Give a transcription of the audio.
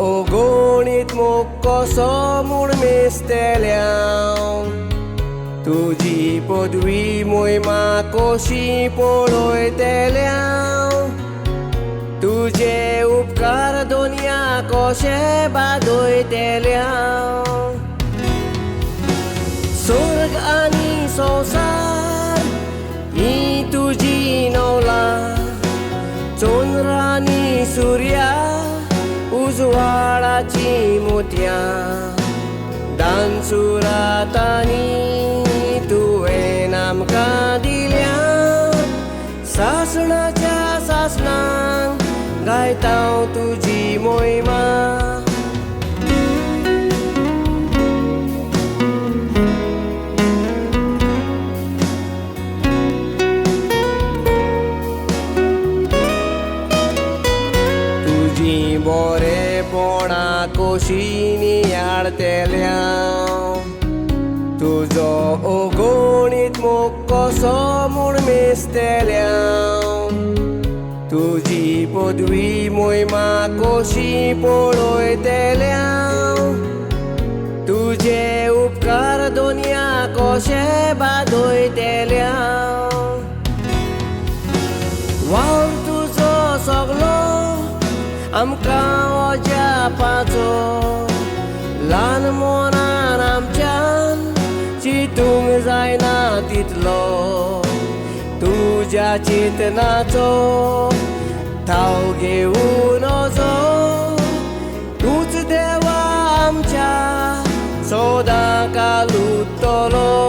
अगणित मोग कसो म्हूण मेस्तल्या तुजी पदवी मोहिमा कशी पळयतल्या तुझे उपकार दुनिया कशे बादयतल्या स्वर्ग आनी संसार ही तुजी नवला चंद्र आनी सूर्या उजवाडाची मोतयां दानसुरातांनी तुवें आमकां दिल्या सासणाच्या सासणांक गायता तुजी मोहिमा तुजी बरेपणा कशी नियाळतल्या तुजो अगणित मोग कसो म्हूण मेस्तल्या तुजी पदवी मोहिमा कशी पळयतल्या तुझे उपकार दुनिया कशे बादयतल्या वावर तुजो सगलो आमकां अजापाचो ल्हान मनान आमच्यान चिंतूंक जायना तितलो तुज्या चेतनाचो ठाव घेवन वचो तूंच देवा आमच्या सदां काल उत्तलो